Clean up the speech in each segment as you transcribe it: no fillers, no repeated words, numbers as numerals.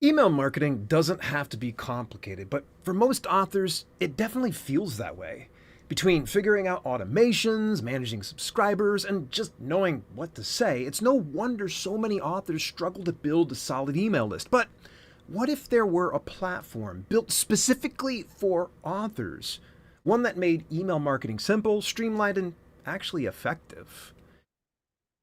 Email marketing doesn't have to be complicated, but for most authors, it definitely feels that way. Between figuring out automations, managing subscribers, and just knowing what to say, it's no wonder so many authors struggle to build a solid email list. But what if there were a platform built specifically for authors? One that made email marketing simple, streamlined, and actually effective.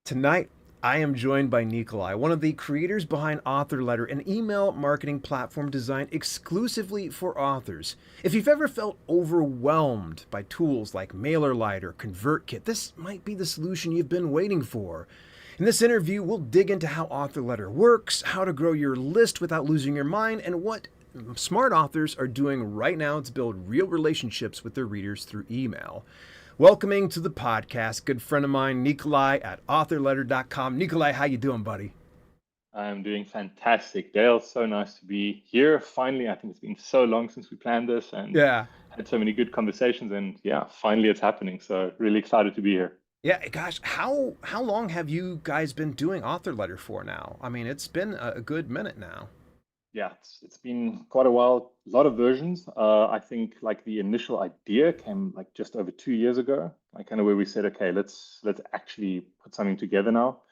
Tonight, I am joined by Nikolai, one of the creators behind AuthorLetter, an email marketing platform designed exclusively for authors. If you've ever felt overwhelmed by tools like MailerLite or ConvertKit, this might be the solution you've been waiting for. In this interview, we'll dig into how AuthorLetter works, how to grow your list without losing your mind, and what smart authors are doing right now to build real relationships with their readers through email. Welcoming to the podcast, good friend of mine, Nikolai at authorletter.com. Nikolai, how you doing, buddy? I'm doing fantastic, Dale. So nice to be here. Finally, I think it's been so long since we planned this and Yeah. had so many good conversations. And yeah, finally it's happening. So really excited to be here. Yeah, gosh, how long have you guys been doing AuthorLetter for now? I mean, it's been a good minute now. Yeah, it's been quite a while. A lot of versions. I think like the initial idea came like just over 2 years ago. Like kind of where we said, okay, let's actually put something together now.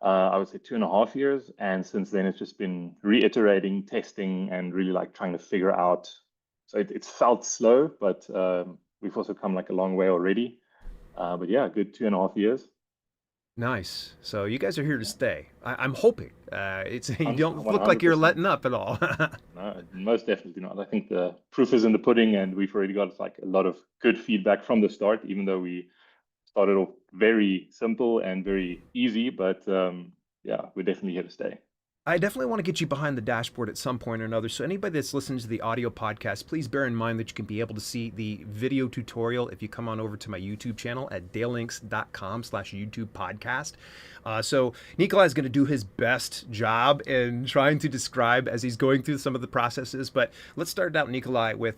I would say 2.5 years, and since then it's just been reiterating, testing, and really like trying to figure out. So it's felt slow, but we've also come like a long way already. But yeah, good 2.5 years. Nice. So you guys are here to Yeah, stay. I'm hoping. It's you don't look like you're 100%. letting up at all. No, most definitely not. I think the proof is in the pudding, and we've already got like a lot of good feedback from the start, even though we started off very simple and very easy. But yeah, we're definitely here to stay. I definitely want to get you behind the dashboard at some point or another. So anybody that's listening to the audio podcast, please bear in mind that you can be able to see the video tutorial if you come on over to my YouTube channel at dalelinks.com/YouTube podcast. So Nikolai is going to do his best job in trying to describe as he's going through some of the processes. But let's start out, Nikolai, with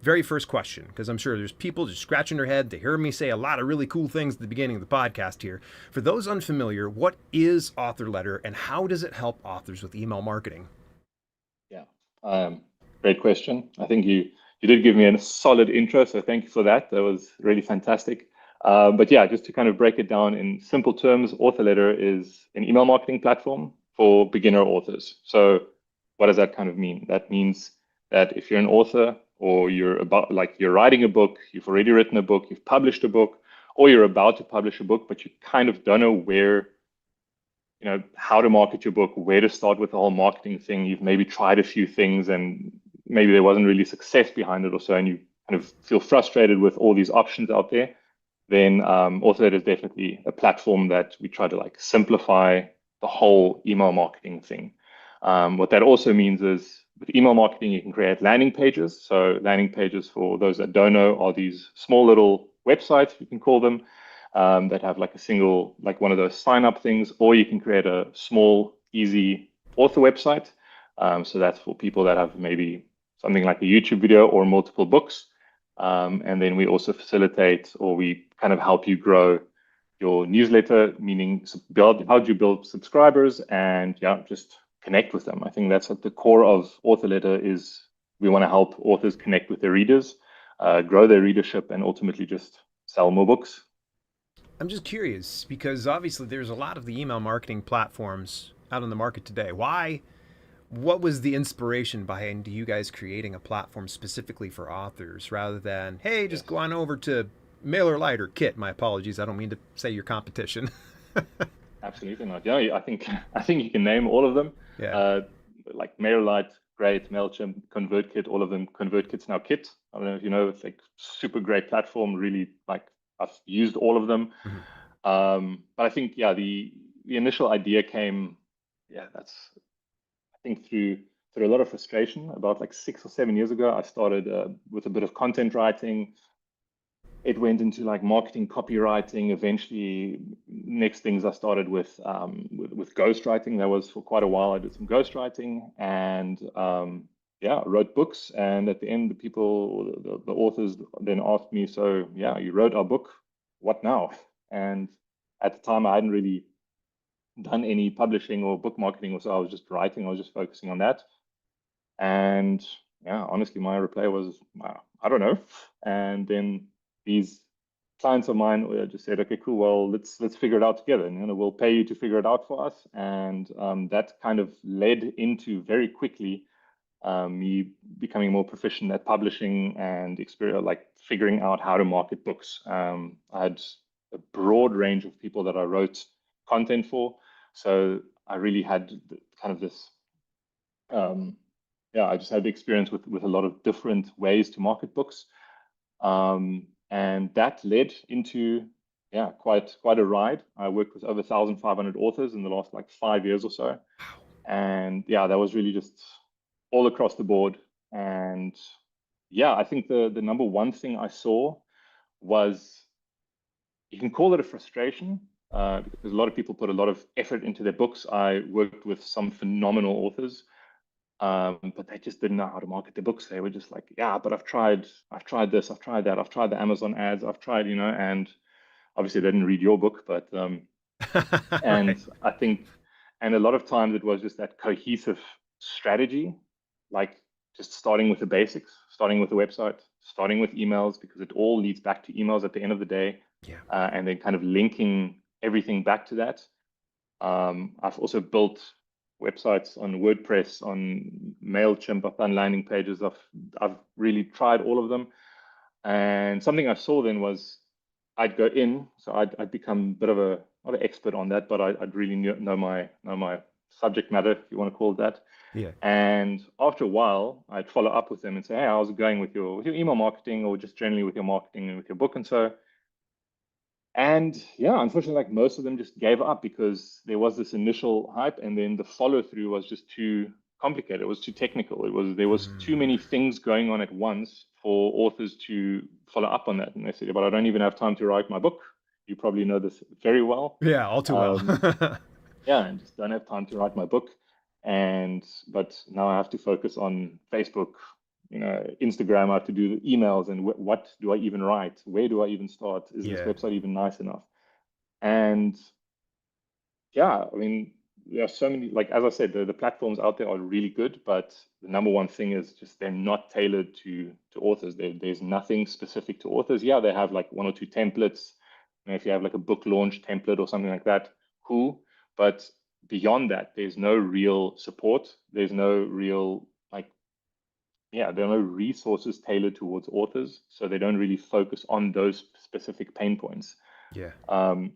very first question, because I'm sure there's people just scratching their head. They hear me say a lot of really cool things at the beginning of the podcast here. For those unfamiliar, what is AuthorLetter and how does it help authors with email marketing? Yeah, great question. I think you did give me a solid intro, so thank you for that. That was really fantastic. But yeah, just to kind of break it down in simple terms, AuthorLetter is an email marketing platform for beginner authors. So what does that kind of mean? That means that if you're an author or you're about like you're writing a book, you've already written a book, you've published a book, or you're about to publish a book, but you kind of don't know where how to market your book, where to start with the whole marketing thing. You've maybe tried a few things and maybe there wasn't really success behind it or so, and you kind of feel frustrated with all these options out there. Then also it is definitely a platform that we try to like simplify the whole email marketing thing. What that also means is with email marketing, you can create landing pages. So landing pages, for those that don't know, are these small little websites, you can call them, that have like a single, like one of those sign up things, or you can create a small, easy author website. So that's for people that have maybe something like a YouTube video or multiple books. And then we also facilitate, or we kind of help you grow your newsletter, meaning build how do you build subscribers and yeah, just connect with them. I think that's at the core of AuthorLetter is we want to help authors connect with their readers, grow their readership, and ultimately just sell more books. I'm just curious because obviously there's a lot of the email marketing platforms out on the market today. Why? What was the inspiration behind you guys creating a platform specifically for authors rather than, hey, just Yes. go on over to MailerLite or Kit? My apologies. I don't mean to say your competition. Absolutely not. Yeah, I think I think you can name all of them. Yeah. Uh, like MailerLite, great, Mailchimp, ConvertKit, all of them. ConvertKit's now Kit. I don't know if you know, it's like super great platform. Really, like I've used all of them. Mhm. But I think yeah, the initial idea came, yeah, that's I think through a lot of frustration. About like 6 or 7 years ago, I started with a bit of content writing. It went into like marketing, copywriting. Eventually, next things I started with ghostwriting. That was for quite a while. I did some ghostwriting and yeah, wrote books. And at the end, the people, the authors then asked me, "So yeah, you wrote our book. What now?" And at the time, I hadn't really done any publishing or book marketing, or so I was just writing. I was just focusing on that. And yeah, honestly, my reply was, I don't know. And then these clients of mine just said, okay, cool. Well, let's figure it out together, and we'll pay you to figure it out for us. And that kind of led into very quickly me becoming more proficient at publishing and experience, like figuring out how to market books. I had a broad range of people that I wrote content for, so I really had kind of this. Um, yeah, I just had the experience with a lot of different ways to market books, and that led into quite a ride. I worked with over 1,500 authors in the last like 5 years or so, and yeah, that was really just all across the board. And yeah, I think the number one thing I saw was, you can call it a frustration, because a lot of people put a lot of effort into their books. I worked with some phenomenal authors, but they just didn't know how to market their books. They were just like, yeah, but I've tried this, I've tried that, I've tried the Amazon ads, I've tried, and obviously they didn't read your book, but and Right. I think, and a lot of times it was just that cohesive strategy, like just starting with the basics, starting with the website, starting with emails, because it all leads back to emails at the end of the day, Yeah. and then kind of linking everything back to that. I've also built websites on WordPress, on MailChimp. I've done landing pages. I've really tried all of them. And something I saw then was, I'd go in, so I'd become a bit of a, not an expert on that, but I'd really know my subject matter, if you want to call it that. Yeah. And after a while, I'd follow up with them and say, hey, how's it going with your email marketing, or just generally with your marketing and with your book and so. And yeah, unfortunately, like most of them just gave up because there was this initial hype, and then the follow through was just too complicated. It was too technical. There was too Mm. many things going on at once for authors to follow up on that. And they said, "But I don't even have time to write my book." You probably know this very well. Yeah, all too well. Um, yeah, and just don't have time to write my book. And but now I have to focus on Facebook, Instagram. I have to do the emails, and what do I even write? Where do I even start? Is this Yeah. website even nice enough? And yeah, I mean, there are so many, like as I said, the platforms out there are really good, but the number one thing is just they're not tailored to authors. There's nothing specific to authors. Yeah, they have like one or two templates. If you have like a book launch template or something like that, cool. But beyond that, there's no real support. There's no real like, yeah, there are no resources tailored towards authors, so they don't really focus on those specific pain points. Yeah. Um,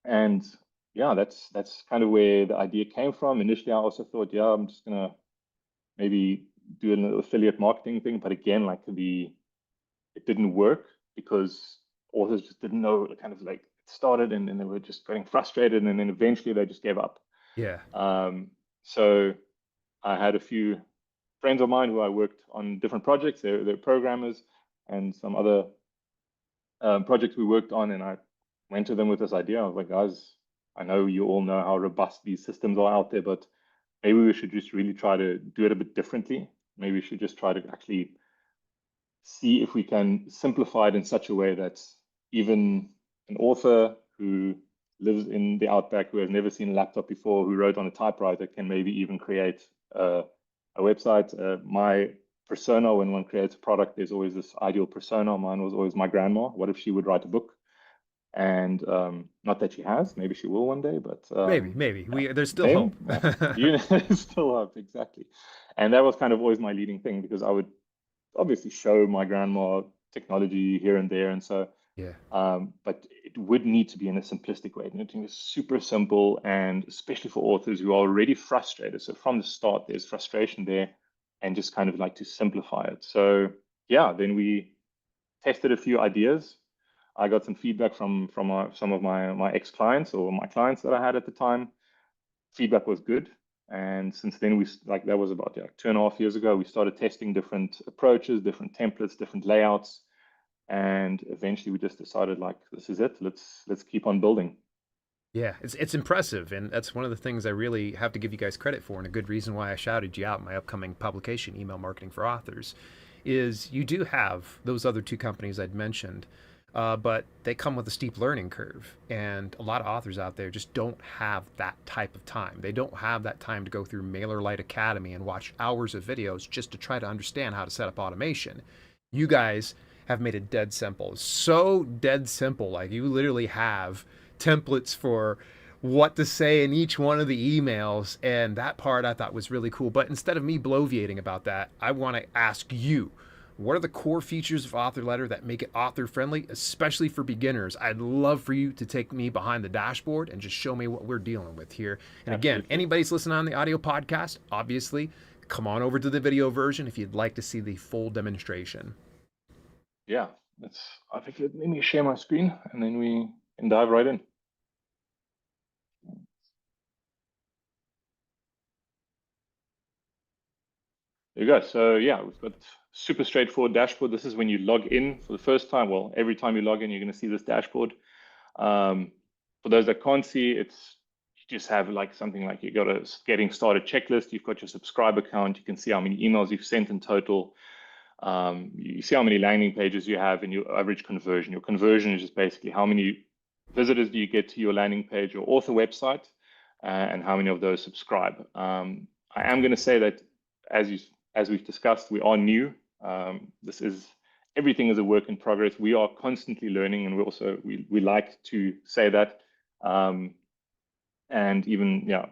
and yeah, that's kind of where the idea came from. Initially, I also thought, yeah, I'm just gonna maybe do an affiliate marketing thing, but again, like it didn't work because authors just didn't know, kind of like it started, and then they were just getting frustrated, and then eventually they just gave up. Yeah. So I had a few friends of mine who I worked on different projects. They're programmers, and some other projects we worked on, and I went to them with this idea. I was like, guys, I know you all know how robust these systems are out there, but maybe we should just really try to do it a bit differently. Maybe we should just try to actually see if we can simplify it in such a way that even an author who lives in the outback, who has never seen a laptop before, who wrote on a typewriter, can maybe even create a website. My persona, when one creates a product, there's always this ideal persona. Mine was always my grandma. What if she would write a book? And not that she has, maybe she will one day, but Maybe. yeah, There's still maybe. hope. Yeah. You still hope, exactly. And that was kind of always my leading thing, because I would obviously show my grandma technology here and there, and so Yeah. but it would need to be in a simplistic way. It needs to be super simple, and especially for authors who are already frustrated. So from the start, there's frustration there, and just kind of like to simplify it. So yeah, then we tested a few ideas. I got some feedback from some of my ex clients, or my clients that I had at the time. Feedback was good, and since then we, like, that was about, yeah, 2.5 years ago. We started testing different approaches, different templates, different layouts, and eventually we just decided, like, this is it. Let's keep on building. Yeah, it's impressive, and that's one of the things I really have to give you guys credit for, and a good reason why I shouted you out in my upcoming publication, Email Marketing for Authors, is you do have those other two companies I'd mentioned. but they come with a steep learning curve. And a lot of authors out there just don't have that type of time. They don't have that time to go through MailerLite Academy and watch hours of videos just to try to understand how to set up automation. You guys have made it dead simple. So dead simple. Like you literally have templates for what to say in each one of the emails. And that part I thought was really cool. But instead of me bloviating about that, I want to ask you, what are the core features of AuthorLetter that make it author friendly, especially for beginners? I'd love for you to take me behind the dashboard and just show me what we're dealing with here. And again, Absolutely. anybody's listening on the audio podcast, obviously, come on over to the video version if you'd like to see the full demonstration. Yeah, I think let me share my screen and then we can dive right in. There you go. So yeah, we've got super straightforward dashboard. This is when you log in for the first time. Well, every time you log in, you're going to see this dashboard. For those that can't see, you just have like something like you got a getting started checklist. You've got your subscriber count. You can see how many emails you've sent in total. You see how many landing pages you have and your average conversion. Your conversion is just basically how many visitors do you get to your landing page or author website, and how many of those subscribe. I am going to say that as we've discussed, we are new. Everything is a work in progress. We are constantly learning, and we like to say that. And even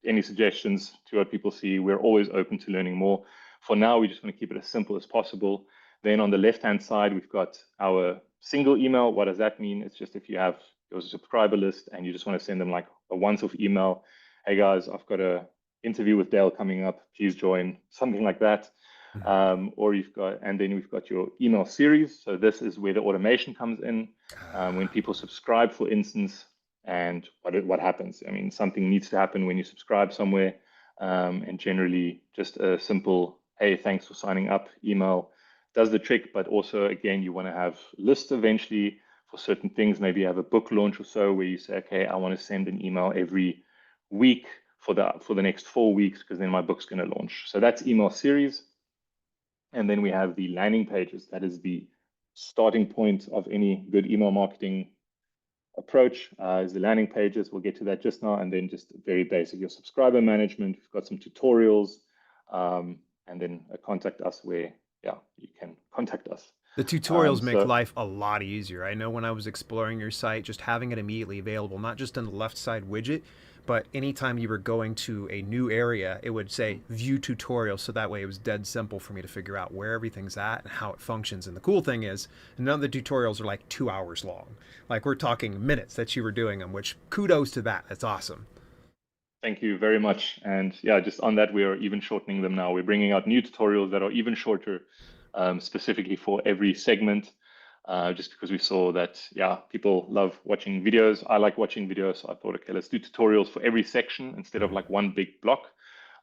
any suggestions to what people see, we're always open to learning more. For now, we just want to keep it as simple as possible. Then on the left-hand side, we've got our single email. What does that mean? It's just if you have your subscriber list and you just want to send them like a once-off email. Hey guys, I've got a interview with Dale coming up. Please join, something like that. And then we've got your email series. So this is where the automation comes in. When people subscribe, for instance, and what happens. I mean, something needs to happen when you subscribe somewhere, and generally just a simple, hey, thanks for signing up email does the trick. But also, again, you want to have lists eventually for certain things. Maybe you have a book launch or so where you say, okay, I want to send an email every week for the next 4 weeks because then my book's going to launch. So that's email series. And then we have the landing pages. That is the starting point of any good email marketing approach, is the landing pages. We'll get to that just now. And then just very basic, your subscriber management. We've got some tutorials, and then a contact us where, you can contact us. The tutorials make life a lot easier. I know when I was exploring your site, just having it immediately available, not just in the left side widget, but anytime you were going to a new area, it would say view tutorial. So that way it was dead simple for me to figure out where everything's at and how it functions. And the cool thing is, none of the tutorials are like 2 hours long. Like we're talking minutes that you were doing them, which kudos to that. That's awesome. Thank you very much. And yeah, just on that, we are even shortening them now. We're bringing out new tutorials that are even shorter, specifically for every segment, just because we saw that, people love watching videos. I like watching videos. So I thought, okay, let's do tutorials for every section instead of like one big block.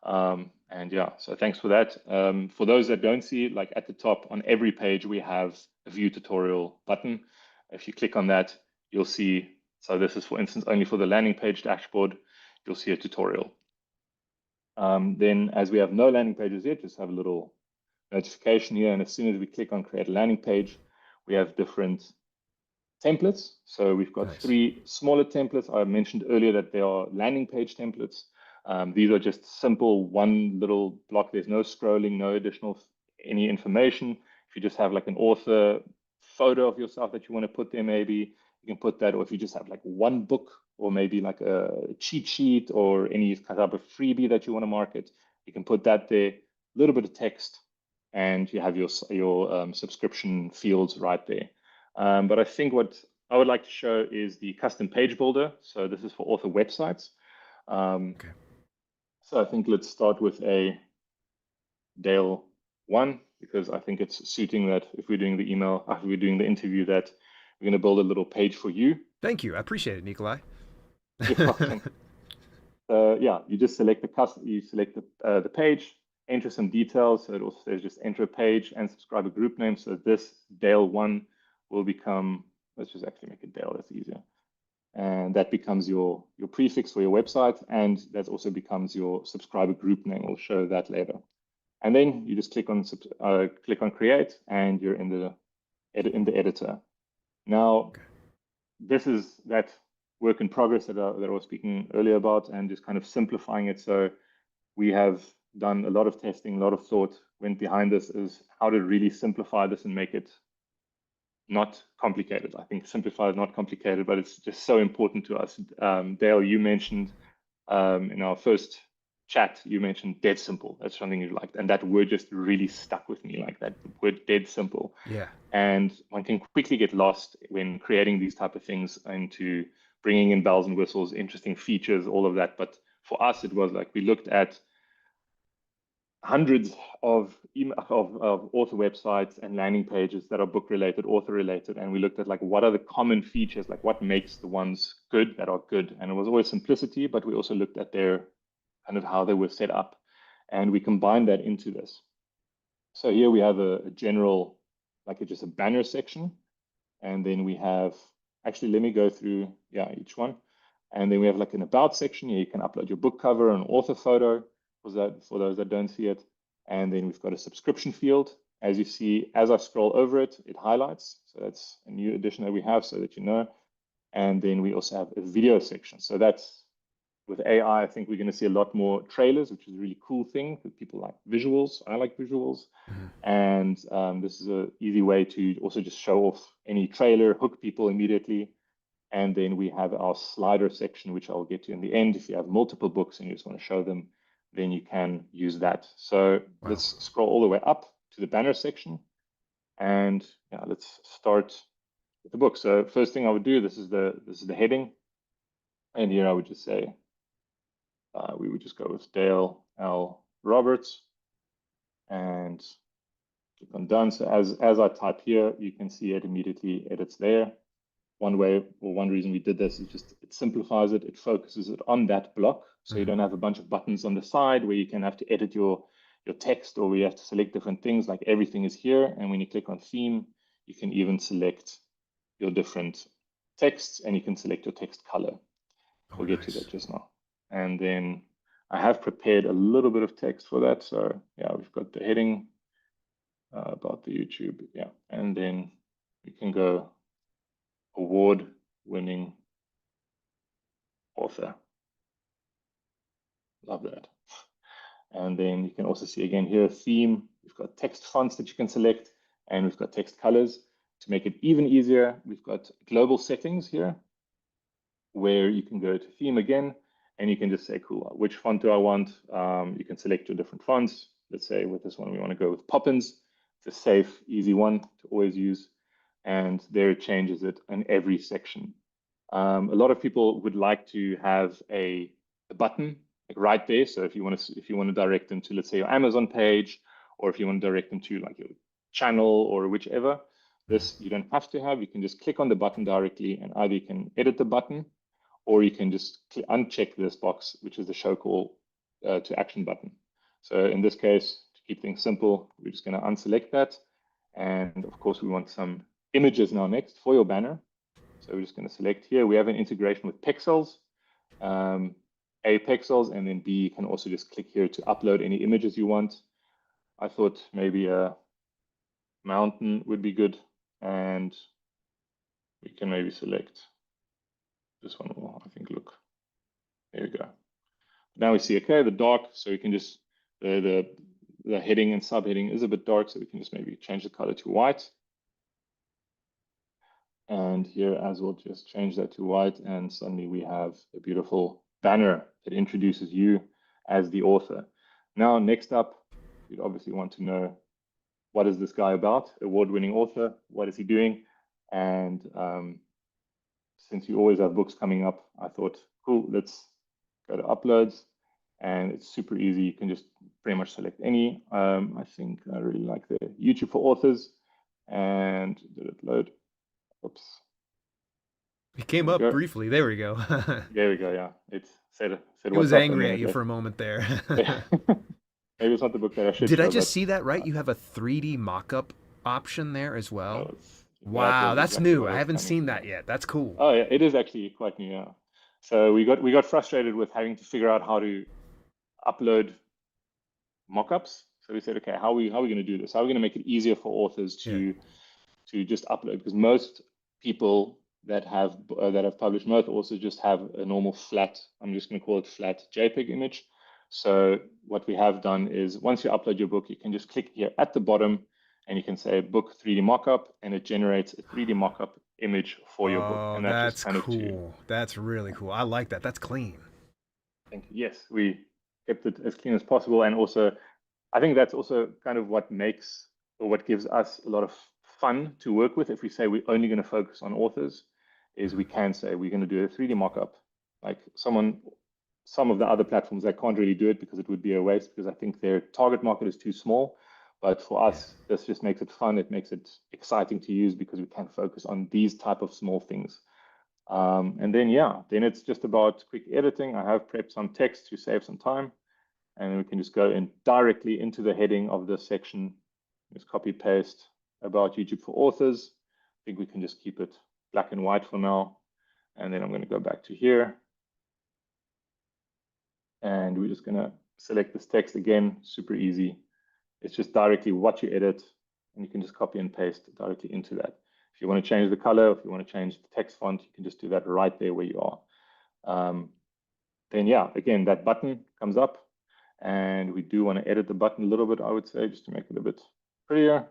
So thanks for that. For those that don't see, like at the top on every page, we have a view tutorial button. If you click on that, you'll see, so this is for instance, only for the landing page dashboard, you'll see a tutorial. Then as we have no landing pages yet, just have a little notification here. And as soon as we click on create a landing page, we have different templates. So we've got 3 smaller templates. I mentioned earlier that they are landing page templates. These are just simple, one little block. There's no scrolling, no additional any information. If you just have like an author photo of yourself that you want to put there, maybe you can put that. Or if you just have like one book or maybe like a cheat sheet or any type of freebie that you want to market, you can put that there, a little bit of text, and you have your subscription fields right there. But I think what I would like to show is the custom page builder. So this is for author websites. So I think let's start with a Dale 1, because I think it's suiting that if we're doing the email, after we're doing the interview, that we're going to build a little page for you. Thank you. I appreciate it, Nikolai. You just select the page, enter some details. So it also says just enter a page and subscriber group name. So this Dale 1 will become, let's just actually make it Dale, that's easier. And that becomes your prefix for your website, and that also becomes your subscriber group name. We'll show that later. And then you just click on create, and you're in the editor. Now, Okay. this is that work in progress that I was speaking earlier about, and just kind of simplifying it. So we have done a lot of testing, a lot of thought went behind this, is how to really simplify this and make it not complicated. I think simplify is not complicated, but it's just so important to us. Dale, you mentioned in our first chat, you mentioned dead simple. That's something you liked. And that word just really stuck with me, like that word dead simple. Yeah. And one can quickly get lost when creating these type of things into bringing in bells and whistles, interesting features, all of that. But for us, it was like we looked at hundreds of author websites and landing pages that are book related, author related, and we looked at like what are the common features, like what makes the ones good that are good. And it was always simplicity, but we also looked at their kind of how they were set up, and we combined that into this. So here we have a general, like just a banner section, and then we have, actually let me go through each one, and then we have like an about section here. You can upload your book cover and author photo for those that don't see it. And then we've got a subscription field. As you see, as I scroll over it, it highlights. So that's a new addition that we have so that you know. And then we also have a video section. So that's with AI, I think we're going to see a lot more trailers, which is a really cool thing because people like visuals. I like visuals. Mhm. And this is an easy way to also just show off any trailer, hook people immediately. And then we have our slider section, which I'll get to in the end. If you have multiple books and you just want to show them, then you can use that. So Wow. let's scroll all the way up to the banner section. And let's start with the book. So first thing I would do, this is the heading. And here I would just say, we would just go with Dale L. Roberts and click on done. So as I type here, you can see it immediately edits there. One way or one reason we did this is just it simplifies it. It focuses it on that block. So you Mhm. don't have a bunch of buttons on the side where you can have to edit your text or where you have to select different things. Like everything is here. And when you click on theme, you can even select your different texts and you can select your text color. Oh, We'll get to that nice. just now. And then I have prepared a little bit of text for that. So we've got the heading about the YouTube. Yeah. And then we can go award-winning author. Love that. And then you can also see again here, theme. We've got text fonts that you can select, and we've got text colors. To make it even easier, we've got global settings here, where you can go to theme again, and you can just say, cool, which font do I want? You can select your different fonts. Let's say with this one, we want to go with Poppins. It's a safe, easy one to always use. And there it changes it in every section. A lot of people would like to have a button like right there. So if you want to direct them to, let's say, your Amazon page, or if you want to direct them to like your channel or whichever, Mhm. this you don't have to have. You can just click on the button directly, and either you can edit the button, or you can just uncheck this box, which is the show call to action button. So in this case, to keep things simple, we're just going to unselect that. And of course, we want some images now next for your banner. So we're just going to select here. We have an integration with Pexels, A, Pexels, and then B, you can also just click here to upload any images you want. I thought maybe a mountain would be good, and we can maybe select this one more. I think, look, there we go. Now we see, okay, the dark, so you can just, the heading and subheading is a bit dark, so we can just maybe change the color to white. And here as well, just change that to white, and suddenly we have a beautiful banner that introduces you as the author. Now, next up, you'd obviously want to know, what is this guy about? Award-winning author, what is he doing? And since you always have books coming up, I thought, cool, let's go to uploads. And it's super easy. You can just pretty much select any. I think I really like the YouTube for authors. And did it load? Oops. It There came we up go. briefly. There we go. There we go. Yeah, it said It was what's up, and angry then at it you for left. a moment there. Maybe it's not the book that I should Did I show, just but see that right? You have a 3D mock-up option there as well. that Wow, was that's exactly new. what I I was haven't coming seen to that now. yet. That's cool. Oh yeah, it is actually quite new. Yeah. So we got frustrated with having to figure out how to upload mockups. So we said, okay, how are we going to do this? How are we going to make it easier for authors Yeah. to just upload? Because most people that have published most also just have a normal flat, I'm just going to call it flat JPEG image. So what we have done is once you upload your book, you can just click here at the bottom and you can say book 3D mockup, and it generates a 3D mockup image for your book. Oh, And that's just that's kind of to, cool. That's really cool. I like that. That's clean. thank you. Yes, we kept it as clean as possible. And also, I think that's also kind of what makes or what gives us a lot of fun to work with. If we say we're only going to focus on authors, is we can say we're going to do a 3D mockup. Like some of the other platforms that can't really do it because it would be a waste because I think their target market is too small. But for Yeah. us, this just makes it fun. It makes it exciting to use because we can focus on these type of small things. And then, yeah, then it's just about quick editing. I have prepped some text to save some time. And then we can just go in directly into the heading of this section. Just copy paste about YouTube for authors. I think we can just keep it black and white for now. And then I'm going to go back to here. And we're just going to select this text again, super easy. It's just directly what you edit, and you can just copy and paste directly into that. If you want to change the color, if you want to change the text font, you can just do that right there where you are. Then yeah, again, that button comes up, and we do want to edit the button a little bit, I would say, just to make it a bit prettier.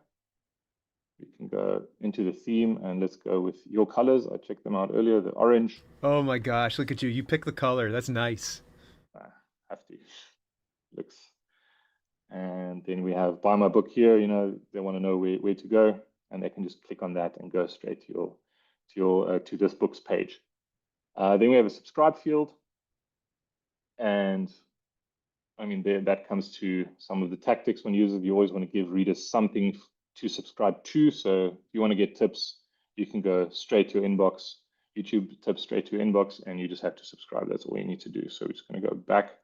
We can go into the theme, and let's go with your colors. I checked them out earlier, the orange. Oh my gosh, look at you. You pick the color. That's nice. Have to. Looks. And then we have buy my book here. You know, they want to know where to go, and they can just click on that and go straight to this book's page. Then we have a subscribe field, and I mean that comes to some of the tactics when users. You always want to give readers something to subscribe to. So if you want to get tips, you can go straight to your inbox. YouTube tips straight to your inbox, and you just have to subscribe. That's all you need to do. So we're just going to go back,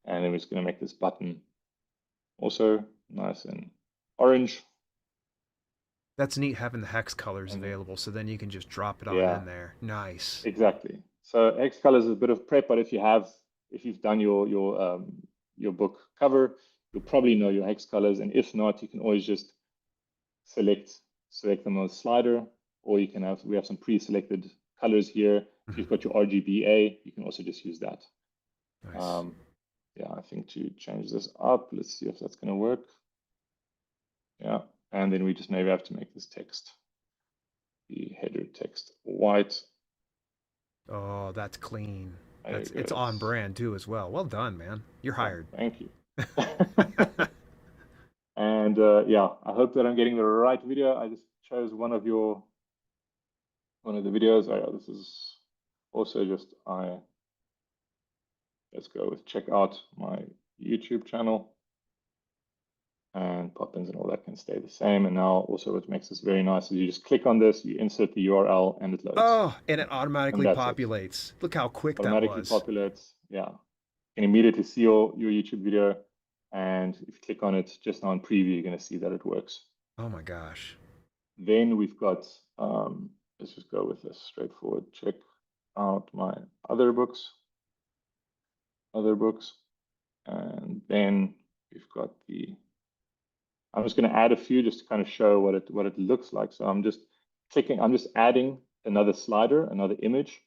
and then we're just going to make this button also nice and orange. That's neat having the hex colors available, so then you can just drop it on in there. Nice. Exactly. So hex colors is a bit of prep, but if you've done your book cover, you'll probably know your hex colors, and if not, you can always just select them on the slider, or you can we have some pre-selected colors here. If you've got your RGBA, you can also just use that. Nice. Yeah, I think to change this up, let's see if that's going to work. Yeah, and then we just maybe have to make this text, the header text, white. Oh, that's clean. It's on brand too as well. Well done, man. You're hired. Thank you. And yeah, I hope that I'm getting the right video. I just chose one of the videos. This is also just let's go with check out my YouTube channel, and pop-ins and all that can stay the same. And now also what makes this very nice is you just click on this, you insert the URL, and it loads. Oh, and it automatically populates. Look how quick that was. Automatically populates. Yeah, you can immediately see your YouTube video, and if you click on it just now in preview, you're going to see that it works. Oh my gosh. Then we've got let's just go with this straightforward. Check out my other books, and then we've got I'm just going to add a few just to kind of show what it looks like. So I'm just adding another slider, another image,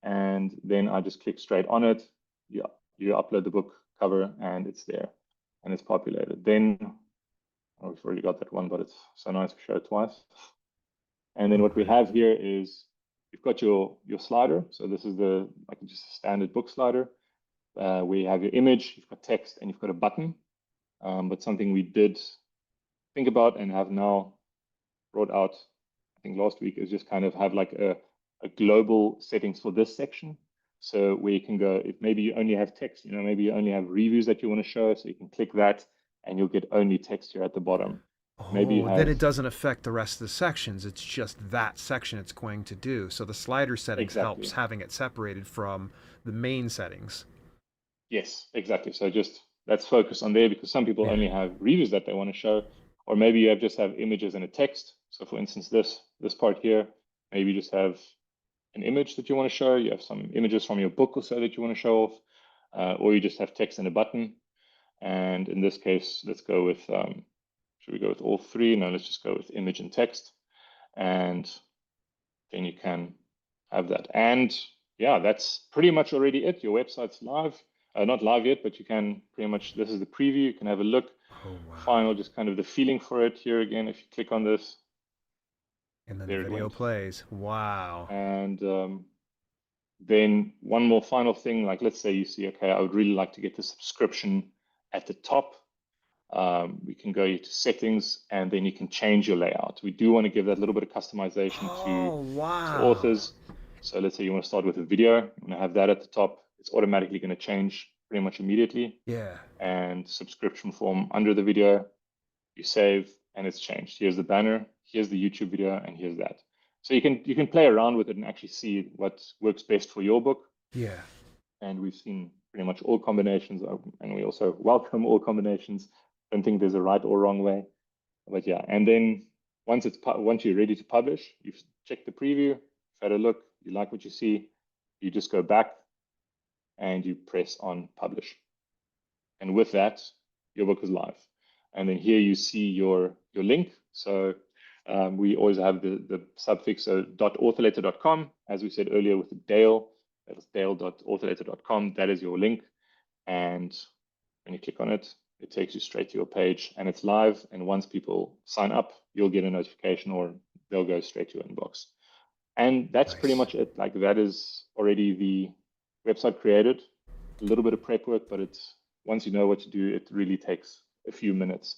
and then I just click straight on it. You upload the book cover, and it's there, and it's populated. Then we've already got that one, but it's so nice to show it twice. And then what we have here is you've got your slider. So this is just a standard book slider. Where you have your image, you've got text, and you've got a button. But something we did think about and have now brought out, I think last week, is just kind of have like a global settings for this section. So where you can go, if maybe you only have text, maybe you only have reviews that you want to show, so you can click that and you'll get only text here at the bottom. Maybe then it doesn't affect the rest of the sections. It's just that section it's going to do. So the slider settings helps having it separated from the main settings. Yes, exactly. So just let's focus on there, because some people only have reviews that they want to show, or maybe you just have images and a text. So for instance, this part here, maybe you just have an image that you want to show. You have some images from your book or so that you want to show off, or you just have text and a button. And in this case, let's go with, should we go with all three? No, let's just go with image and text. And then you can have that. And yeah, that's pretty much already it. Your website's live. Not live yet, but you can pretty much, this is the preview. You can have a look. Oh, wow. Final, just kind of the feeling for it here again. If you click on this, And then the there it video went. plays. Wow. And then one more final thing, like let's say you see, okay, I would really like to get the subscription at the top. We can go to settings and then you can change your layout. We do want to give that little bit of customization Oh, to wow. authors. So let's say you want to start with a video, you want to have that at the top. It's automatically going to change pretty much immediately. Yeah. And subscription form under the video, you save and it's changed. Here's the banner, here's the YouTube video, and here's that. So you can play around with it and actually see what works best for your book. Yeah. And we've seen pretty much all combinations, and we also welcome all combinations. Don't think there's a right or wrong way, but yeah. And then once you're ready to publish, you've checked the preview, you've had a look, you like what you see, you just go back and you press on publish. And with that, your book is live. And then here you see your link. So we always have the suffix, so .authorletter.com, as we said earlier with the Dale, that is dale.authorletter.com. That is your link. And when you click on it, it takes you straight to your page and it's live. And once people sign up, you'll get a notification or they'll go straight to your inbox. And that's pretty Nice. much it. Like that is already the website created. A little bit of prep work, but it's once you know what to do, it really takes a few minutes.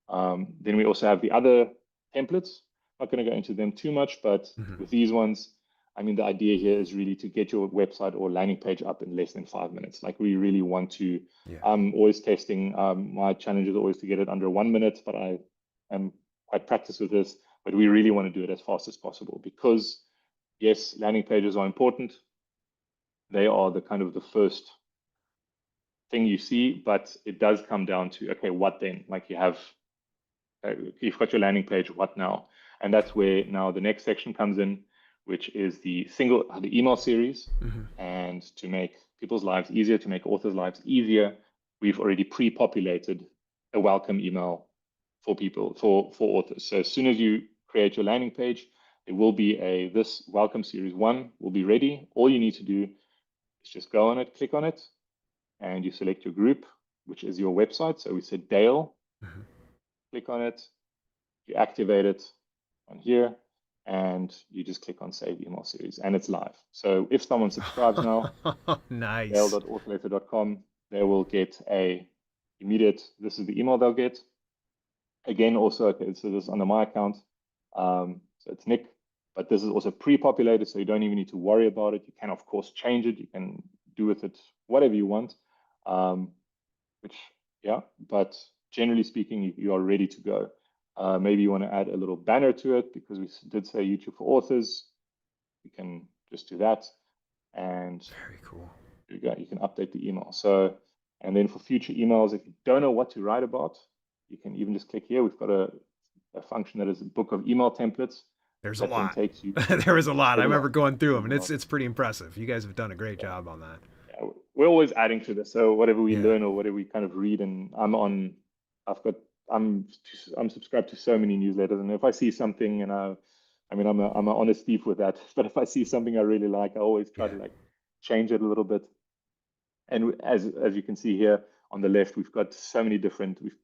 Then we also have the other templates. Not going to go into them too much, but Mhm. with these ones, I mean, the idea here is really to get your website or landing page up in less than 5 minutes. Like we really want to, Yeah. I'm always testing. My challenge is always to get it under 1 minute, but I am quite practiced with this. But we really want to do it as fast as possible because yes, landing pages are important. They are the kind of the first thing you see, but it does come down to, okay, what then? Like you've got your landing page, what now? And that's where now the next section comes in, which is the email series. Mhm. And to make people's lives easier, to make authors' lives easier, we've already pre-populated a welcome email for people, for authors. So as soon as you create your landing page, there will be this welcome series 1 will be ready. All you need to do is just go on it, click on it, and you select your group, which is your website. So we said Dale, Mhm. click on it, you activate it on here, and you just click on Save Email Series, and it's live. So if someone subscribes now, Nice. dale.authorletter.com, they will get this is the email they'll get. Again, also, okay, so this is under my account. So it's Nick, but this is also pre-populated, so you don't even need to worry about it. You can, of course, change it. You can do with it whatever you want, which, yeah, but generally speaking, you are ready to go. Maybe you want to add a little banner to it because we did say YouTube for authors. You can just do that. And Very cool. you go, you can update the email. So, and then for future emails, if you don't know what to write about, you can even just click here. We've got a function that is a book of email templates There's a that then lot. takes you. There is a lot. I There's a lot. remember going through them, There's a and it's lot. it's pretty impressive. You guys have done a great Yeah. job on that. Yeah. We're always adding to this. So whatever we Yeah. learn or whatever we kind of read, and I've got, I'm subscribed to so many newsletters, and if I see something, and I mean, I'm an honest thief with that. But if I see something I really like, I always try to Yeah. like change it a little bit. And as you can see here on the left, we've got so many different. We've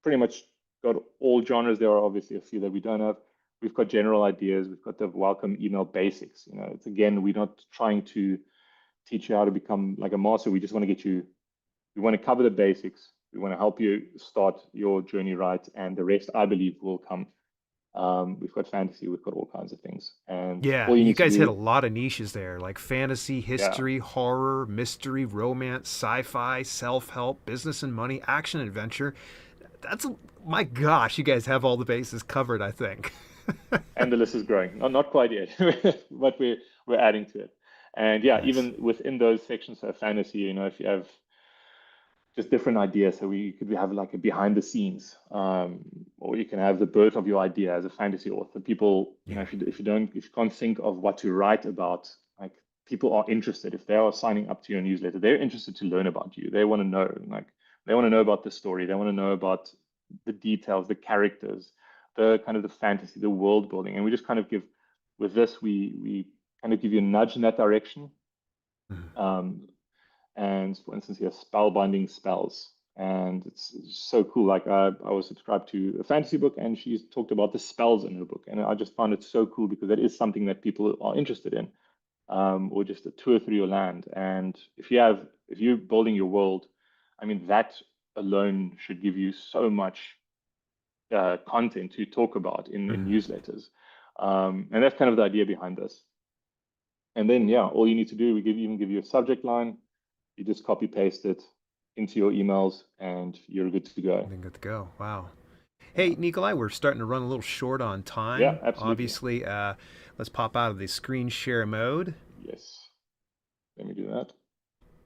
pretty much got all genres. There are obviously a few that we don't have. We've got general ideas. We've got the welcome email basics. You know, it's again, we're not trying to teach you how to become like a master. We just want to get you. We want to cover the basics. We want to help you start your journey right, and the rest, I believe, will come. We've got fantasy. We've got all kinds of things, and Yeah, all you you need to guys hit a do, lot of niches there, like fantasy, yeah, history, horror, mystery, romance, sci-fi, self-help, business and money, action, adventure. That's my gosh, you guys have all the bases covered, I think. and the list is growing. Not quite yet, but we're adding to it. And yeah, Nice. even within those sections of fantasy, if you have just different ideas, so we could have like a behind the scenes, or you can have the birth of your idea as a fantasy author. People, Yeah. if you can't think of what to write about, like people are interested. If they are signing up to your newsletter, they're interested to learn about you. They want to know, like they want to know about the story. They want to know about the details, the characters, the kind of the fantasy, the world building, and we just kind of give with this, we kind of give you a nudge in that direction. Mhm. Um, and for instance, here, spellbinding spells. And it's so cool. Like I was subscribed to a fantasy book, and she talked about the spells in her book, and I just found it so cool because that is something that people are interested in, or just a tour through your land. And if you're building your world, I mean that alone should give you so much content to talk about in Mhm. newsletters. And that's kind of the idea behind this. And then, yeah, all you need to do, even give you a subject line. You just copy paste it into your emails, and you're good to go. Then good to go. Wow. Hey, Yeah, Nikolai, we're starting to run a little short on yeah, time. absolutely. Obviously, let's pop out of the screen share mode. Yes. Let me do that. I'm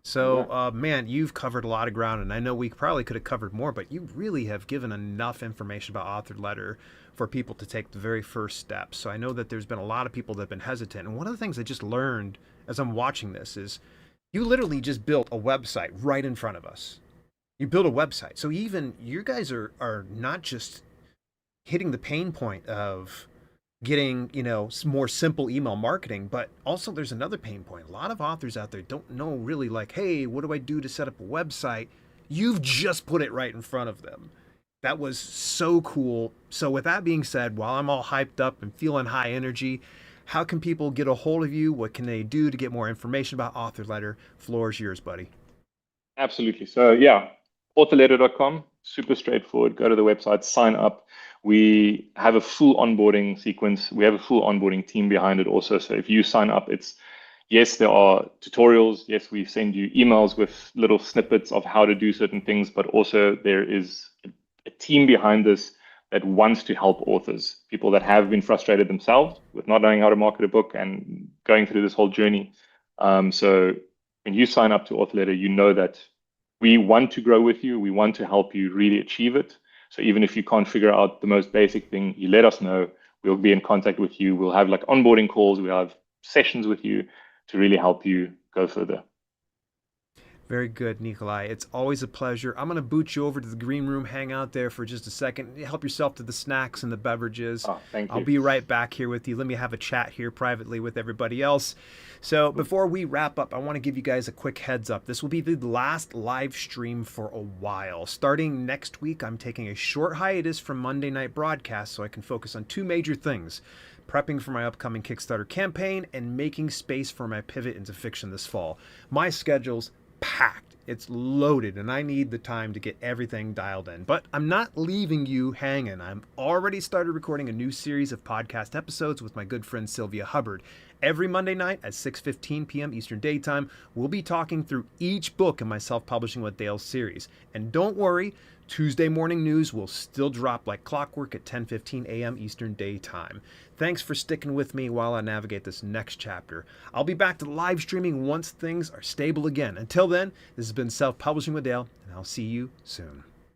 So, back. man, you've covered a lot of ground, and I know we probably could have covered more, but you really have given enough information about Author Letter for people to take the very first steps. So I know that there's been a lot of people that have been hesitant. And one of the things I just learned as I'm watching this is you literally just built a website right in front of us. You built a website. So even you guys are not just hitting the pain point of getting, more simple email marketing, but also there's another pain point. A lot of authors out there don't know really, like, hey, what do I do to set up a website? You've just put it right in front of them. That was so cool. So with that being said, while I'm all hyped up and feeling high energy, how can people get a hold of you? What can they do to get more information about Author Letter? Floor is yours, buddy. Absolutely. So yeah, authorletter.com, super straightforward. Go to the website, sign up. We have a full onboarding sequence. We have a full onboarding team behind it also. So if you sign up, it's yes, there are tutorials. Yes, we send you emails with little snippets of how to do certain things, but also there is a team behind this that wants to help authors, people that have been frustrated themselves with not knowing how to market a book and going through this whole journey. So when you sign up to AuthorLetter, you know that we want to grow with you. We want to help you really achieve it. So even if you can't figure out the most basic thing, you let us know. We'll be in contact with you. We'll have like onboarding calls. We'll have sessions with you to really help you go further. Very good, Nikolai. It's always a pleasure. I'm going to boot you over to the green room, hang out there for just a second. Help yourself to the snacks and the beverages. Oh, thank I'll you. be right back here with you. Let me have a chat here privately with everybody else. So, Cool. before we wrap up, I want to give you guys a quick heads up. This will be the last live stream for a while. Starting next week, I'm taking a short hiatus from Monday night broadcasts so I can focus on two major things: prepping for my upcoming Kickstarter campaign and making space for my pivot into fiction this fall. My schedule's packed. It's loaded, and I need the time to get everything dialed in. But I'm not leaving you hanging. I'm already started recording a new series of podcast episodes with my good friend Sylvia Hubbard. Every Monday night at 6:15 p.m. Eastern Daytime, we'll be talking through each book in my Self-Publishing with Dale series. And don't worry, Tuesday morning news will still drop like clockwork at 10:15 a.m. Eastern Daytime. Thanks for sticking with me while I navigate this next chapter. I'll be back to live streaming once things are stable again. Until then, this has been Self Publishing with Dale, and I'll see you soon.